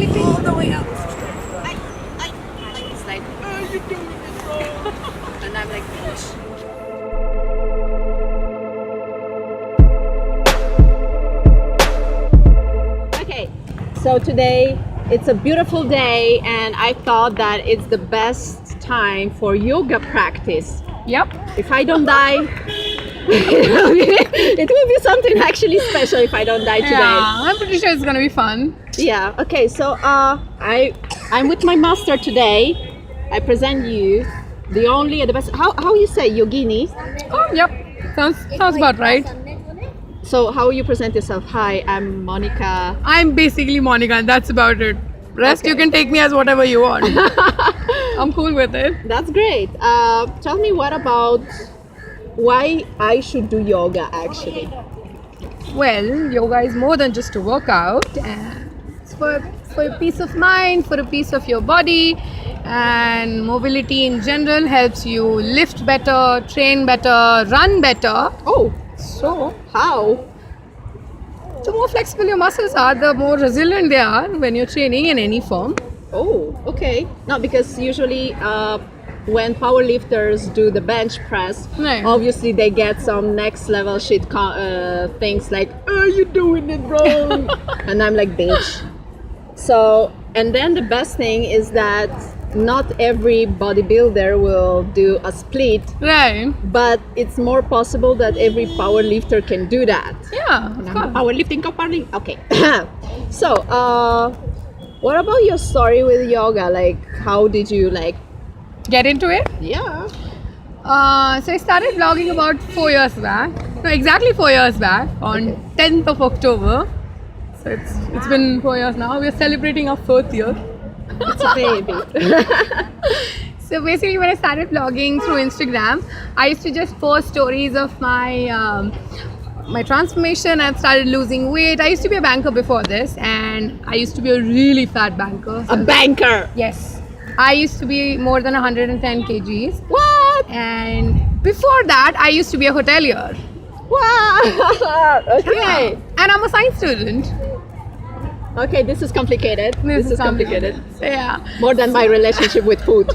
clipping all the way up. It's like, oh, you're doing it wrong. And I'm like, bitch. Okay, so today it's a beautiful day and I thought that it's the best time for yoga practice. Yep. If I don't die, it will be something actually special if I don't die today. Yeah, I'm pretty sure it's gonna be fun. Yeah. Okay. So I'm with my master today. I present you the only and the best. How you say yogini? Oh, yep. Sounds about right. So how you present yourself? Hi, I'm Monica. I'm basically Monica, and that's about it. Rest, Okay. you can take me as whatever you want. I'm cool with it. That's great. Tell me what about why I should do yoga actually. Well, yoga is more than just a workout. And it's for a peace of mind, for a peace of your body, and mobility in general helps you lift better, train better, run better. Oh, So, how? the more flexible your muscles are, the more resilient they are when you're training in any form. Oh, okay. No, because usually when powerlifters do the bench press, Right. obviously they get some next level shit things like, "Oh, you're doing it wrong," and I'm like, "Bitch." So, and then the best thing is that not every bodybuilder will do a split, Right. but it's more possible that every powerlifter can do that. Yeah, of course. Powerlifting, okay. So, what about your story with yoga? Like, how did you Get into it. Yeah. So I started vlogging about 4 years back. No, exactly 4 years back on 10th of October. So it's been 4 years now. We're celebrating our 4th year. It's a baby. So basically, when I started vlogging through Instagram, I used to just post stories of my transformation. I started losing weight. I used to be a banker before this, and I used to be a really fat banker. A banker. Yes. I used to be more than 110 kgs. What? And before that, I used to be a hotelier. What? Okay. And I'm a science student. Okay, this is complicated. This is complicated. So, yeah. More than my relationship with food.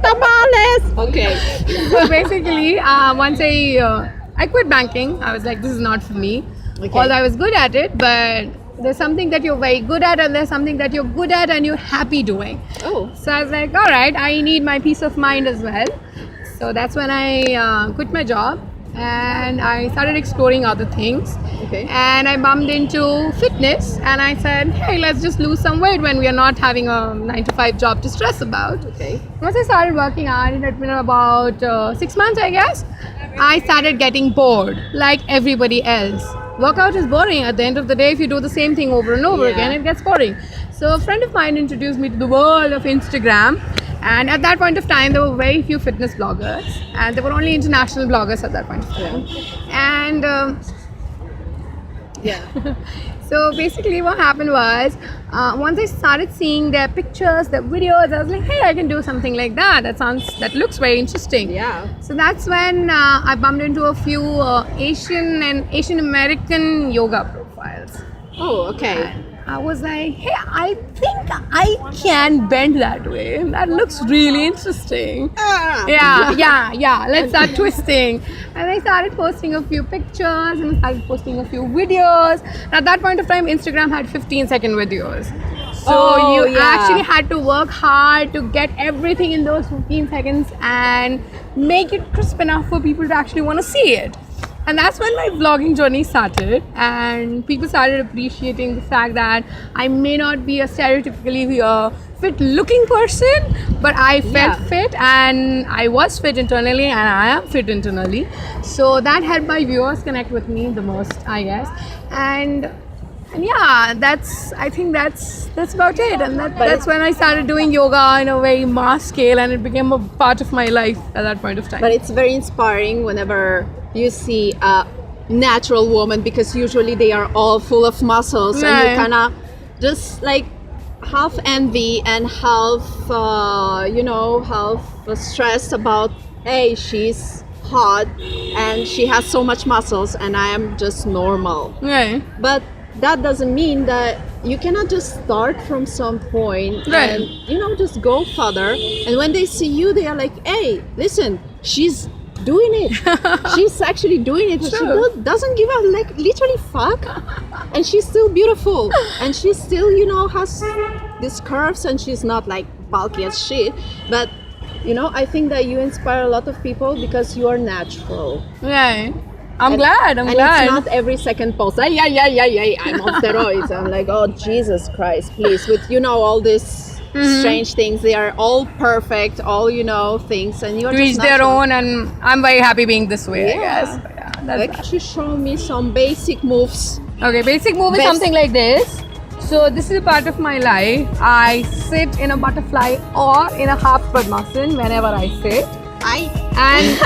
Tamales. Okay. So basically, once I quit banking, I was like, this is not for me. Okay. Although I was good at it, but there's something that you're very good at, and there's something that you're good at and you're happy doing. Oh. So I was like, all right, I need my peace of mind as well. So that's when I quit my job and I started exploring other things. Okay. And I bumped into fitness and I said, hey, let's just lose some weight when we are not having a 9-to-5 job to stress about. Okay. Once I started working out, it had been about 6 months, I guess, I started getting bored like everybody else. Workout is boring. At the end of the day, if you do the same thing over and over Yeah. again, it gets boring. So a friend of mine introduced me to the world of Instagram. And at that point of time, there were very few fitness bloggers. And there were only international bloggers at that point of time. And Yeah. so basically what happened was, once I started seeing their pictures, their videos, I was like, hey, I can do something like that. That looks very interesting. Yeah. So that's when I bumped into a few Asian and Asian American yoga profiles. Oh, okay. And I was like, hey, I think I can bend that way. That looks really interesting. Ah. Yeah. Let's start twisting. And I started posting a few pictures and started posting a few videos. And at that point of time, Instagram had 15-second videos. So Oh, you yeah. actually had to work hard to get everything in those 15 seconds and make it crisp enough for people to actually want to see it. And that's when my vlogging journey started, and people started appreciating the fact that I may not be a stereotypically fit looking person, but I felt Yeah. fit and I was fit internally and I am fit internally. So that helped my viewers connect with me the most, I guess. And yeah, I think that's about it. And that's when I started doing yoga in a very mass scale, and it became a part of my life at that point of time. But it's very inspiring whenever you see a natural woman, because usually they are all full of muscles, and Right. you kind of just like half envy and half stressed about, hey, she's hot and she has so much muscles and I am just normal. Right. But that doesn't mean that you cannot just start from some point Right. and just go further. And when they see you, they are like, hey, listen, she's doing it. She's actually doing it. She True. doesn't give a literally fuck, and she's still beautiful, and she still has these curves, and she's not like bulky as shit. But I think that you inspire a lot of people because you are natural. Right. I'm glad. And glad. it's not every second post. I'm on steroids. I'm like, oh Jesus Christ, please. With all these strange things, they are all perfect, all things, and you're To just each their natural. own, and I'm very happy being this way, I guess. Yeah. But yeah, that's Like, you show me some basic moves. okay, basic move is Best. something like this. So this is a part of my life. I sit in a butterfly or in a half Padmasan whenever I sit. And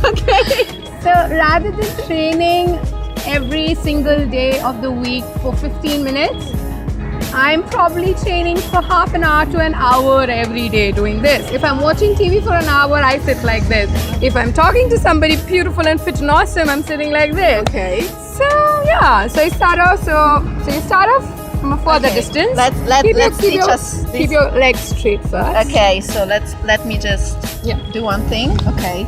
Okay. so rather than training every single day of the week for 15 minutes, I'm probably training for half an hour to an hour every day doing this. If I'm watching TV for an hour, I sit like this. If I'm talking to somebody beautiful and fit and awesome, I'm sitting like this. Okay. So yeah, so you start off. So you start off from a further Okay. distance. Let's teach your, us this. keep your legs straight first. Okay, so let me just do one thing. Okay.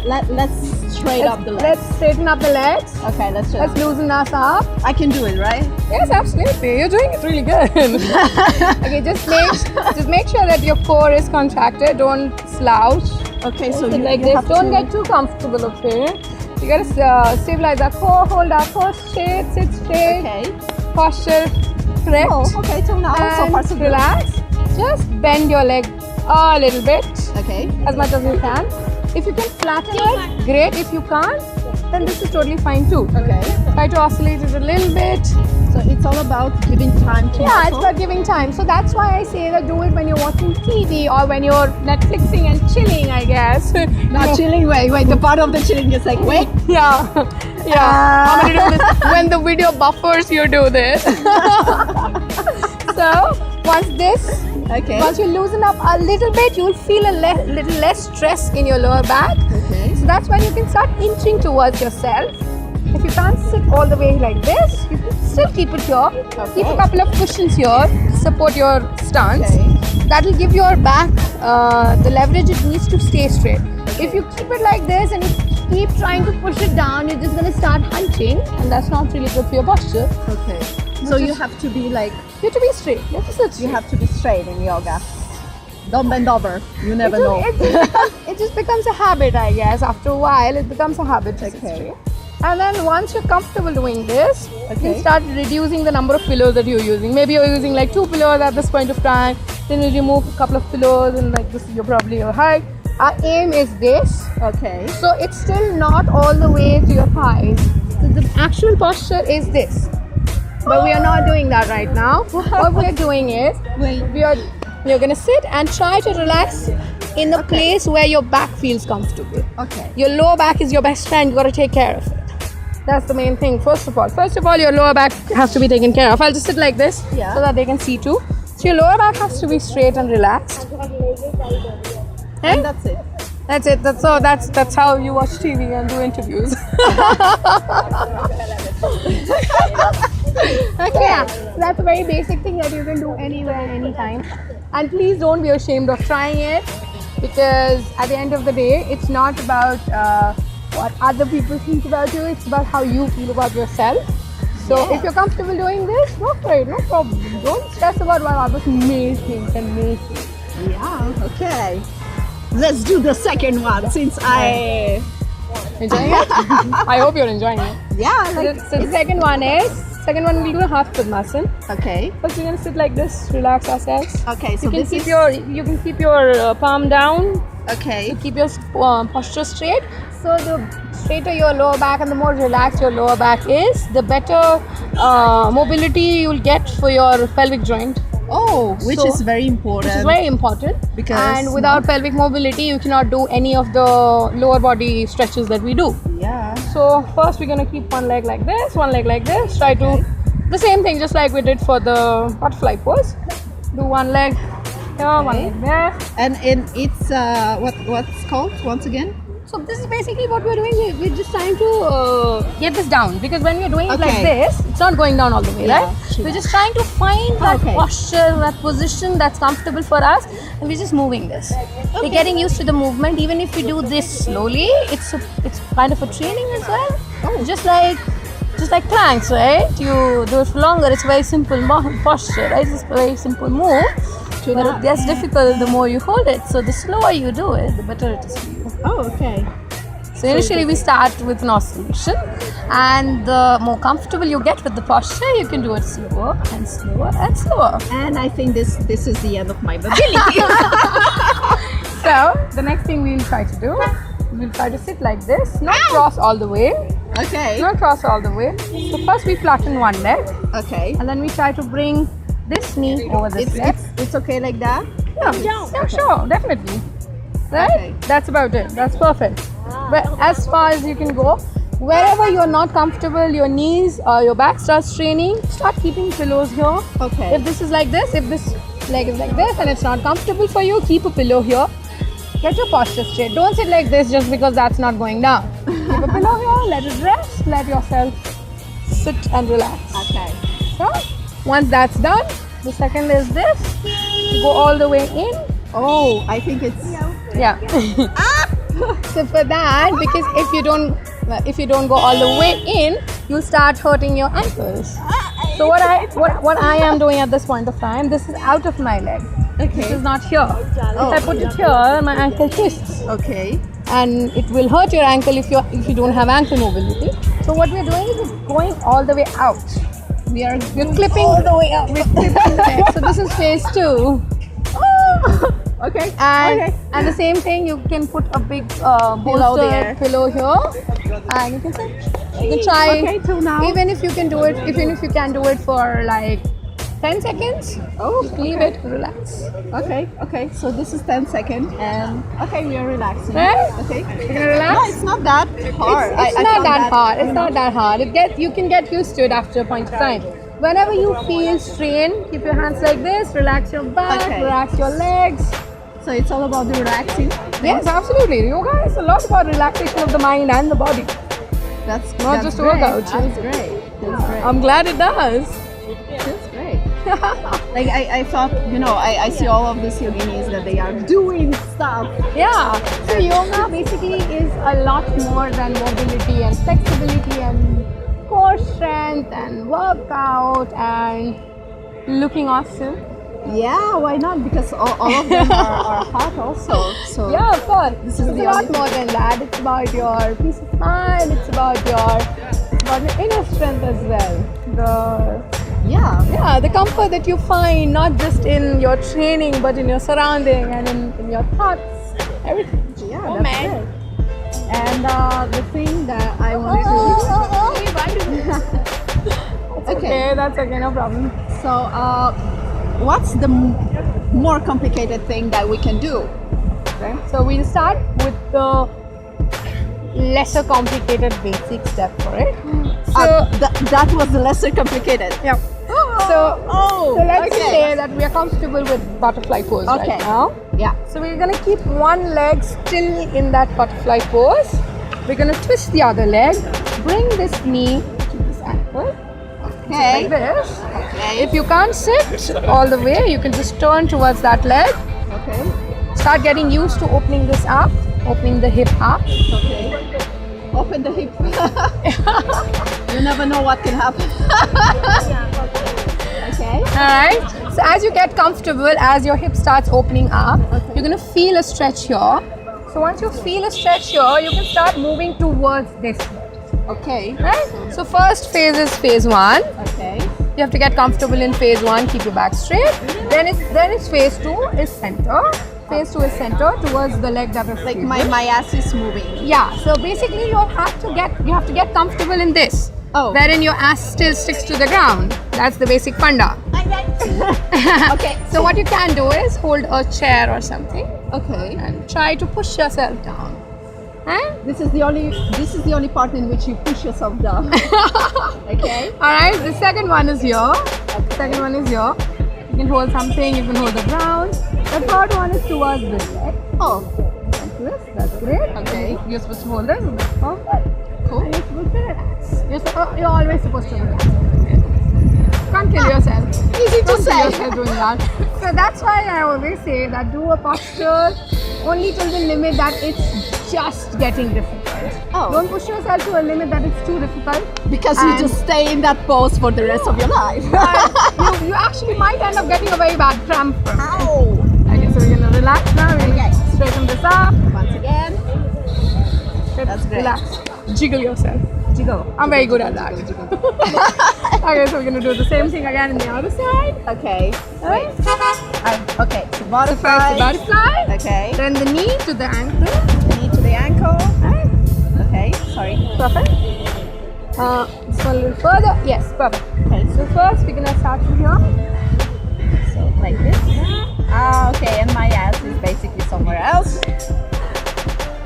Let's straight up the legs. Let's straighten up the legs. Okay, let's Let's loosen us up. I can do it, right? Yes, absolutely. You're doing it really good. Okay, just make sure that your core is contracted. Don't slouch. Okay, so Sit you like you this. have Don't to- get too comfortable. Okay. You gotta stabilize our core. Hold our core straight. Sit straight. Okay. Posture correct. Oh, okay, till now, so And far so good. relax. Just bend your leg a little bit, Okay. as much as you can. If you can flatten it, great. If you can't, then this is totally fine too. Okay. Try to oscillate it a little bit. So it's all about giving time to Yeah, it's muscle. about giving time. So that's why I say that do it when you're watching TV or when you're Netflixing and chilling, I guess. Not chilling. Wait. The part of the chilling is like, wait. Yeah. Yeah. I'm gonna do this. When the video buffers, you do this. So Okay. once you loosen up a little bit, you'll feel a little less stress in your lower back. Okay. So that's when you can start inching towards yourself. If you can't sit all the way like this, you can still keep it here. Keep a couple of cushions here to support your stance. Okay. That will give your back the leverage it needs to stay straight. If you keep it like this and you keep trying to push it down, you're just going to start hunching, and that's not really good for your posture. Okay. So you have to be like, You have to be straight. You have to sit straight. you have to be straight in yoga. Don't bend over. You never It know. it just becomes a habit, I guess. After a while, it becomes a habit to sit Okay. straight. And then once you're comfortable doing this, you Okay. can start reducing the number of pillows that you're using. Maybe you're using like 2 pillows at this point of time. Then you remove a couple of pillows, and like this is probably your height. Our aim is this. Okay. So it's still not all the way to your thighs. So the actual posture is this. But we are not doing that right now. What we are doing is Wait. you're gonna sit and try to relax in the place where your back feels comfortable. Okay. Your lower back is your best friend. You gotta take care of it. That's the main thing. First of all, your lower back has to be taken care of. I'll just sit like this Yeah. so that they can see too. So your lower back has to be straight and relaxed. Eh? And that's it. That's it. That's how you watch TV and do interviews. Okay. Yeah, that's a very basic thing that you can do anywhere, anytime. And please don't be ashamed of trying it, because at the end of the day, it's not about what other people think about you. It's about how you feel about yourself. So if you're comfortable doing this, go for it. No problem. Don't stress about what others may think and may say. Yeah. Okay. Let's do the second one since I. Enjoying it? I hope you're enjoying it. Yeah. Like. So the second one we'll do a half Padmasan. Okay. First we're gonna sit like this, relax ourselves. Okay. So You can this keep is. you can keep your palm down, Okay. keep your posture straight. So the straighter your lower back and the more relaxed your lower back is, the better mobility you'll get for your pelvic joint, Oh, which So- is very important. which is very important. Because and without pelvic mobility, you cannot do any of the lower body stretches that we do. Yeah. So first we're gonna keep one leg like this, one leg like this. Try to the same thing just like we did for the butterfly pose. Do one leg here, one Okay. leg there. And it's what's called once again? So this is basically what we're doing. We're just trying to get this down, because when we're doing it like Okay. this, it's not going down all the way, Yeah, right? sure. We're just trying to find that Okay. posture, that position that's comfortable for us, and we're just moving this. We're getting used to the movement. Even if we do this slowly, it's kind of a training as well. Oh. Just like planks, right? You do it for longer. It's a very simple posture, right? It's a very simple move. But it gets difficult the more you hold it. So the slower you do it, the better it is for you. Oh, okay. So initially we start with an oscillation, and the more comfortable you get with the posture, you can do it slower and slower and slower. And I think this is the end of my mobility. So the next thing we'll try to do, we'll try to sit like this, not cross all the way, Okay. not cross all the way. So first we flatten one leg, Okay. and then we try to bring this knee over this leg. It's okay like that? Yeah, sure, definitely. Right? Okay. That's about it. That's perfect. But as far as you can go, wherever you're not comfortable, your knees or your back starts straining, start keeping pillows here. Okay. If this is like this, if this leg is like this and it's not comfortable for you, keep a pillow here. Get your posture straight. Don't sit like this just because that's not going down. Keep a pillow here, let it rest, let yourself sit and relax. Okay. So, once that's done, the second is this. You go all the way in. Oh, I think it's Yeah. So for that, because if you don't go all the way in, you'll start hurting your ankles. So what I am doing at this point of time, this is out of my leg. This okay. is not here. If I put it here, my ankle twists, Okay. and it will hurt your ankle if you don't have ankle mobility. So what we're doing is we're going all the way out. We're clipping all the way up. We're clipping the leg. So this is phase 2. Okay. And the same thing, you can put a big Pillow bolster there. pillow here, and you can sit. You can try. Okay, till now. Even if you can do it for like 10 seconds, Oh, leave it, relax. Okay. Okay. So this is 10 seconds, and okay, we are relaxing. Right? Okay. You can relax. No, it's not that hard. It's I not found that hard. It's not that hard. You can get used to it after a point of time. Whenever you feel strain, keep your hands like this. Relax your back. Okay. Relax your legs. So it's all about the relaxing. Yes, absolutely. Yoga is a lot about relaxation of the mind and the body. That's Not just a workout. That's great. That's great. I'm glad it does. That's great. Like I thought, I see all of these yoginis that they are doing stuff. Yeah. So yoga basically is a lot more than mobility and flexibility and core strength and workout and looking awesome. Yeah, why not? Because all of them are hot also. So Yeah, of course. This is It's the a lot only- more than that. It's about your peace of mind. It's about your inner strength as well. yeah. The comfort that you find not just in your training but in your surrounding and in your thoughts, everything. Yeah, Oh, that's man. it. And the thing that I want to Okay, that's okay, no problem. so what's the more complicated thing that we can do? Okay. So we'll start with the lesser complicated basic step for it. So That was the lesser complicated. yeah. So let's okay. say that we are comfortable with butterfly pose Okay. right now. Yeah. So we're gonna keep one leg still in that butterfly pose. We're gonna twist the other leg, bring this knee to this ankle, Okay. like this. Okay. If you can't sit all the way, you can just turn towards that leg. Okay. Start getting used to opening this up, opening the hip up. Okay. Open the hip. You never know what can happen. Okay. Alright. So as you get comfortable, as your hip starts opening up, Okay. you're gonna feel a stretch here. So once you feel a stretch here, you can start moving towards this. Okay. Right? So first phase is phase 1. Okay. You have to get comfortable in phase 1, keep your back straight. Then it's phase 2 is center. Phase 2 is center towards the leg that is Like facing. my ass is moving. Yeah, so basically you have to get comfortable in this. Oh. Wherein your ass still sticks to the ground. That's the basic funda. Okay. So what you can do is hold a chair or something Okay. and try to push yourself down. Huh? This is the only part in which you push yourself down. Okay. Alright, the second one is here. Second one is here. You can hold something, you can hold the ground. The third one is towards this leg. Oh. Like this, that's Great. Okay. You're supposed to hold this. Perfect. Cool. And you're supposed to relax. You're always supposed to relax. Can't kill yourself. Easy to Don't kill say. yourself doing that. So that's why I always say that do a posture only till the limit that it's just getting difficult. Oh. Don't push yourself to a limit that it's too difficult. Because you And- just stay in that pose for the rest of your life. you actually might end up getting a very bad cramp. Ow. Okay, so we're gonna relax now. We're Okay. gonna straighten this up. Once again. That's great. Relax. Jiggle yourself. Jiggle. I'm very good at that. Jiggle. Okay, so we're gonna do the same thing again in the other side. Okay. Right? Okay. So So first butterfly. the butterfly, Okay. then the knee to the ankle. Knee to the ankle. Right? Okay. Sorry. Perfect. This one a little further. Yes, perfect. Okay. So first we're gonna start from here. So like this. Ah, okay. And my ass is basically somewhere else.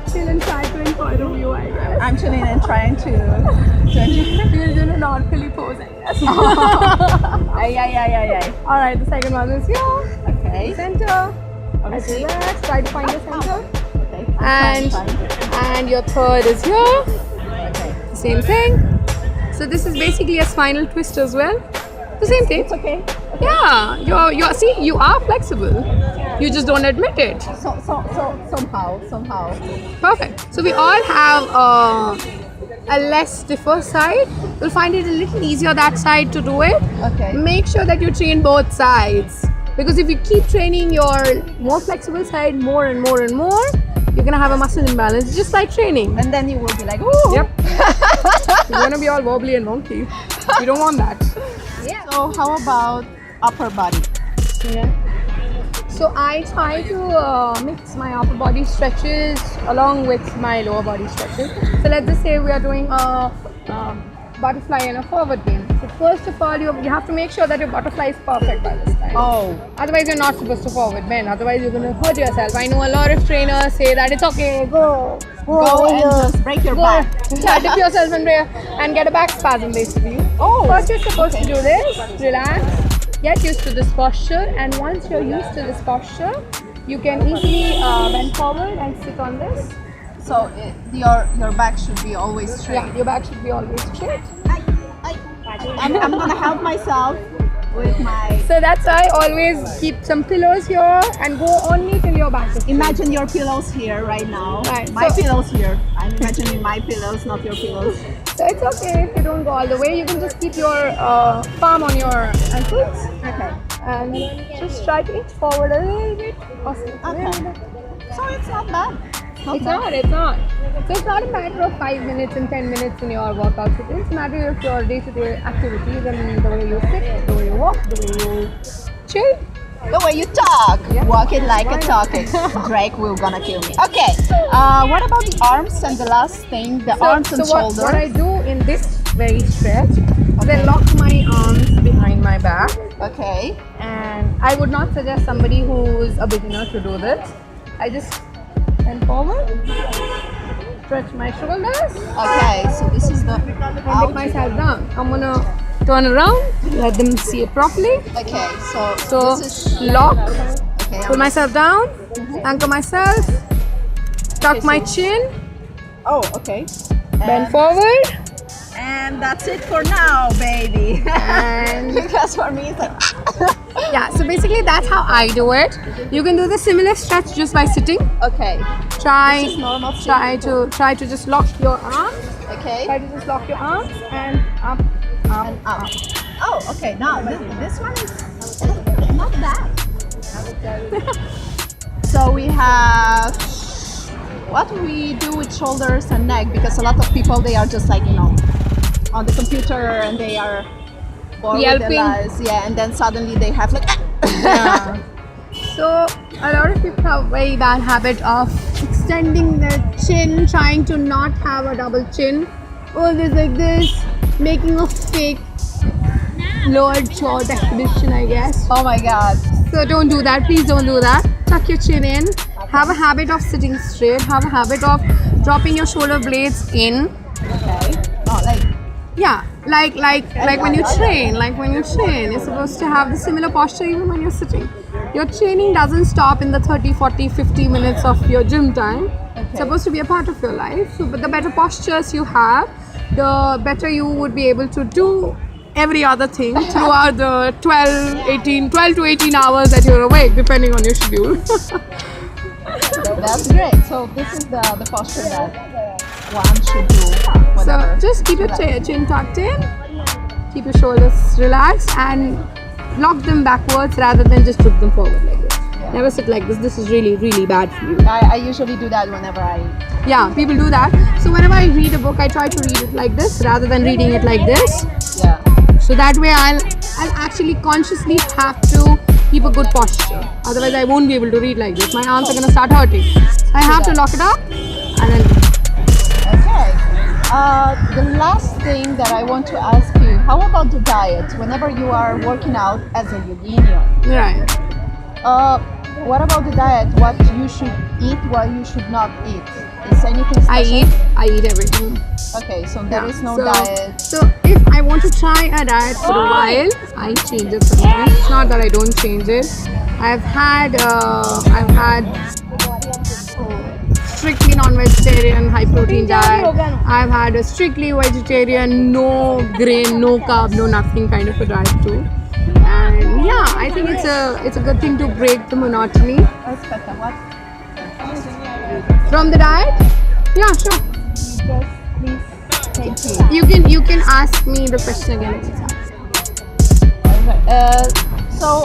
Still in cycling point of view, I guess. I'm chilling and trying to. We're in an orderly pose, I guess. Ay, ay, ay, ay, ay. Alright, the second one is here. Okay. Center. Obviously. Relax, try to find the center. Okay. And and your third is here. Okay. Same thing. So this is basically a spinal twist as well. The same thing. It's okay. Yeah, you're see, you are flexible. You just don't admit it. So somehow. Perfect. So we all have a less stiffer side. You'll find it a little easier that side to do it. Okay. Make sure that you train both sides. Because if you keep training your more flexible side more and more and more, you're gonna have a muscle imbalance, just like training. And then you will be like, ooh. Yep. You're gonna be all wobbly and wonky. You don't want that. Yeah. So how about upper body? Yeah. So I try to mix my upper body stretches along with my lower body stretches. So let's just say we are doing a butterfly and a forward bend. So first of all, you have to make sure that your butterfly is perfect by this time. Oh. Otherwise, you're not supposed to forward bend. Otherwise, you're going to hurt yourself. I know a lot of trainers say that it's okay, go Go and just break your back. Yeah, dip yourself and get a back spasm basically. Oh. First, you're supposed to do this. Relax. Get used to this posture, and once you're used to this posture, you can easily bend forward and sit on this. So your back should be always straight. Yeah, your back should be always straight. I'm gonna help myself with my. So that's why I always keep some pillows here and go only till your back is straight. Imagine your pillows here right now. Right, My so- pillows here. I'm imagining my pillows, not your pillows. So it's okay if you don't go all the way. You can just keep your palm on your ankles Okay. and just try to inch forward a little bit. Okay. So it's not bad. It's not. So it's not a matter of 5 minutes and 10 minutes in your workout routine. It's a matter of your day-to-day activities and the way you sit, the way you walk, the way you chill. The way you talk. Yeah. Walk it like a talk it. Drake will gonna kill me. Okay. What about the arms and the last thing, the arms and shoulders? What I do in this very stretch is I lock my arms behind my back, Okay. and I would not suggest somebody who's a beginner to do this. I just bend forward, stretch my shoulders, Okay. So this is the and take out. myself down. I'm gonna turn around, let them see it properly. Okay. So So this is lock, okay. pull myself down, anchor myself, tuck my chin, Oh, okay. bend forward, And that's it for now, baby. and Because for me, it's like. yeah. So basically, that's how I do it. You can do the similar stretch just by sitting. Okay. Try, This is normal try to just lock your arms. Okay. Try to just lock your arms and up, up, And up. Oh, okay. Now this one is not bad. So we have what we do with shoulders and neck, because a lot of people, they are just like, on the computer and they are bored with their Yelping. lives. Yeah, and then suddenly they have like. Yeah. So a lot of people have a very bad habit of extending their chin, trying to not have a double chin. Always like this, making a fake lower jaw definition, I guess. Oh my God. So don't do that. Please don't do that. Tuck your chin in. Have a habit of sitting straight. Have a habit of dropping your shoulder blades in. Okay. Oh, like. Yeah, like when you train, you're supposed to have the similar posture even when you're sitting. your training doesn't stop in the 30, 40, 50 minutes of your gym time. It's supposed to be a part of your life. So, but the better postures you have, the better you would be able to do every other thing throughout the 12 to 18 hours that you're awake, depending on your schedule. That's great. So this is the posture that one should do. So just keep your chin tucked in, keep your shoulders relaxed, and lock them backwards rather than just put them forward like this. Never sit like this. This is really, really bad for you. I usually do that whenever I... Yeah, people do that. So whenever I read a book, I try to read it like this rather than reading it like this. Yeah. So that way I'll actually consciously have to keep a good posture. Otherwise I won't be able to read like this. My arms are going to start hurting. So I have to lock it up and then... Okay. The last thing that I want to ask you, how about the diet? Whenever you are working out as a yoginian, Right. what about the diet? What you should eat, what you should not eat? Is anything special? I eat everything. Okay, so there is no diet. So if I want to try a diet for a while, I change it sometimes. It's not that I don't change it. I've had strictly non-vegetarian, high protein diet. I've had a strictly vegetarian, no grain, no carb, no nothing kind of a diet too. And yeah, I think it's a good thing to break the monotony. From the diet? Yeah, sure. Thank you. You can ask me the question again. So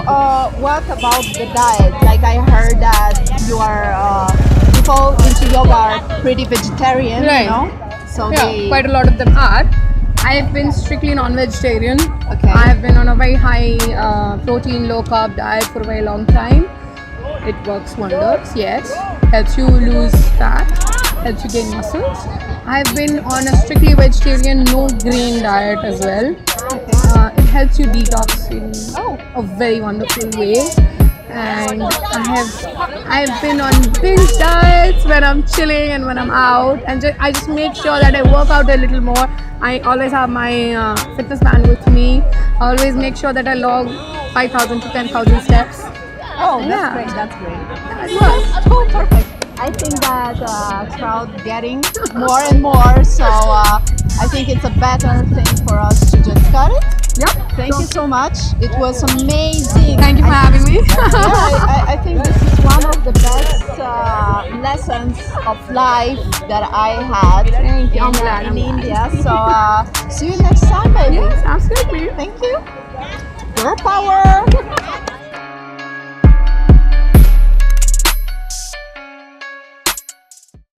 what about the diet? Like I heard that you are people into yoga are pretty vegetarian, Right. you know? So Yeah, quite a lot of them are. I've been strictly non-vegetarian. Okay. I've been on a very high protein, low carb diet for a very long time. It works wonders, yes. Helps you lose fat, helps you gain muscles. I've been on a strictly vegetarian, no grain diet as well. It helps you detox in a very wonderful way. And I've been on binge diets when I'm chilling and when I'm out, and I just make sure that I work out a little more. I always have my fitness band with me. I always make sure that I log 5,000 to 10,000 steps. Oh, that's Yeah. great. That's great. It works. Oh, perfect. I think that crowd getting more and more, so I think it's a better thing for us to just cut it. Yep. Thank you so much. It was amazing. Thank you for having me. I think this is one of the best lessons of life that I had Thank you. I'm in, glad, in I'm glad. India. So see you next time, baby. Yes, absolutely. Thank you. Girl power.